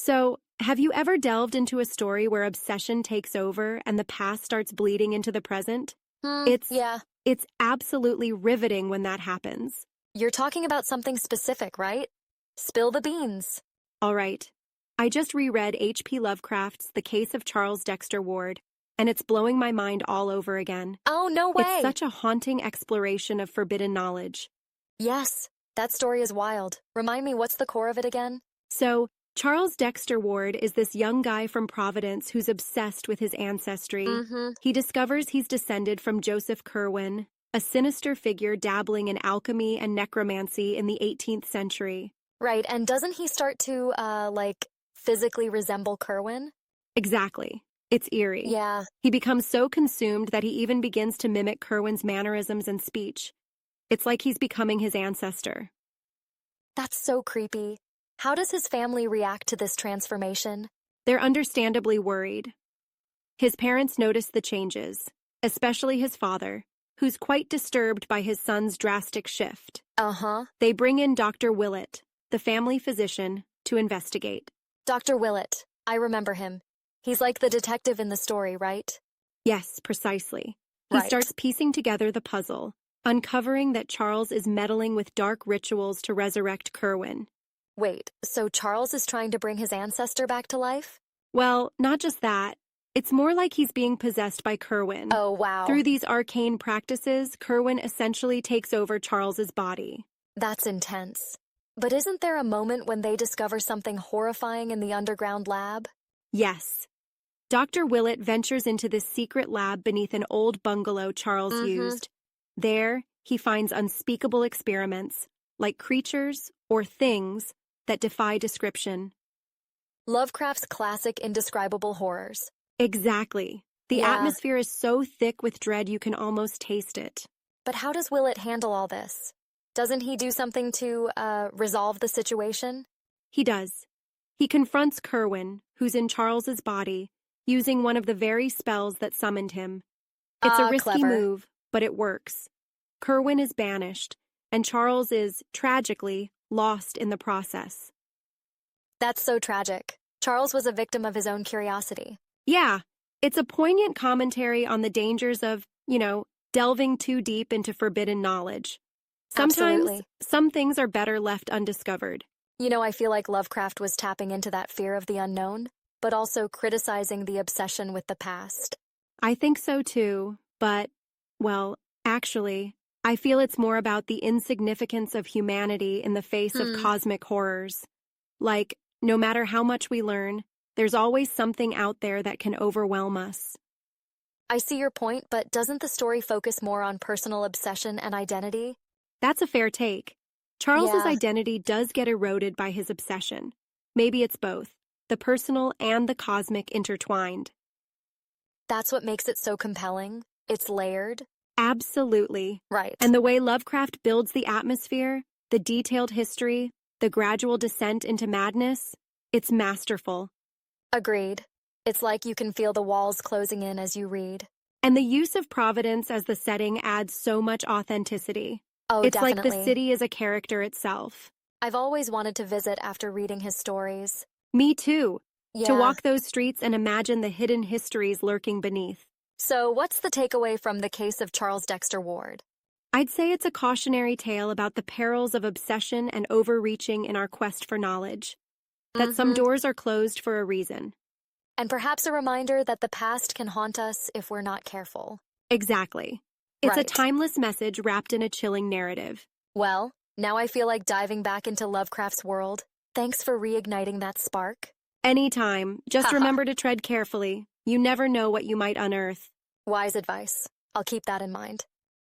So, have you ever delved into a story where obsession takes over and the past starts bleeding into the present? It's Yeah. it's absolutely riveting when that happens. You're talking about something specific, right? Spill the beans. All right. I just reread H.P. Lovecraft's The Case of Charles Dexter Ward, and it's blowing my mind all over again. Oh, no way. It's such a haunting exploration of forbidden knowledge. Yes, that story is wild. Remind me, what's the core of it again? So, Charles Dexter Ward is this young guy from Providence who's obsessed with his ancestry. He discovers he's descended from Joseph Curwen, a sinister figure dabbling in alchemy and necromancy in the 18th century. Right, and doesn't he start to, physically resemble Curwen? Exactly. It's eerie. Yeah. He becomes so consumed that he even begins to mimic Curwen's mannerisms and speech. It's like he's becoming his ancestor. That's so creepy. How does his family react to this transformation? They're understandably worried. His parents notice the changes, especially his father, who's quite disturbed by his son's drastic shift. They bring in Dr. Willett, the family physician, to investigate. Dr. Willett. I remember him. He's like the detective in the story, right? Yes, precisely. He starts piecing together the puzzle, uncovering that Charles is meddling with dark rituals to resurrect Curwen. Wait, so Charles is trying to bring his ancestor back to life? Well, not just that. It's more like he's being possessed by Curwen. Oh, wow. Through these arcane practices, Curwen essentially takes over Charles's body. That's intense. But isn't there a moment when they discover something horrifying in the underground lab? Yes. Dr. Willett ventures into this secret lab beneath an old bungalow Charles used. There, he finds unspeakable experiments, like creatures or things that defy description. Lovecraft's classic indescribable horrors. Exactly. The Yeah. atmosphere is so thick with dread you can almost taste it. But how does Willett handle all this? Doesn't he do something to, resolve the situation? He does. He confronts Curwen, who's in Charles's body, using one of the very spells that summoned him. It's a risky clever. move, but it works. Curwen is banished, and Charles is, tragically, lost in the process. That's so tragic. Charles was a victim of his own curiosity. Yeah, it's a poignant commentary on the dangers of, delving too deep into forbidden knowledge. Sometimes, Absolutely. some things are better left undiscovered. I feel like Lovecraft was tapping into that fear of the unknown, but also criticizing the obsession with the past. I think so too, but, well, actually, I feel it's more about the insignificance of humanity in the face of cosmic horrors. Like, no matter how much we learn, there's always something out there that can overwhelm us. I see your point, but doesn't the story focus more on personal obsession and identity? That's a fair take. Charles's Yeah. identity does get eroded by his obsession. Maybe it's both, the personal and the cosmic intertwined. That's what makes it so compelling. It's layered. Absolutely. Right. And the way Lovecraft builds the atmosphere, the detailed history, the gradual descent into madness, it's masterful. Agreed. It's like you can feel the walls closing in as you read. And the use of Providence as the setting adds so much authenticity. Oh, It's definitely. like the city is a character itself. I've always wanted to visit after reading his stories. Me too. Yeah. To walk those streets and imagine the hidden histories lurking beneath. So, what's the takeaway from the case of Charles Dexter Ward? I'd say it's a cautionary tale about the perils of obsession and overreaching in our quest for knowledge. That some doors are closed for a reason. And perhaps a reminder that the past can haunt us if we're not careful. Exactly. It's a Right. timeless message wrapped in a chilling narrative. Well, now I feel like diving back into Lovecraft's world. Thanks for reigniting that spark. Anytime, just remember to tread carefully. You never know what you might unearth. Wise advice. I'll keep that in mind.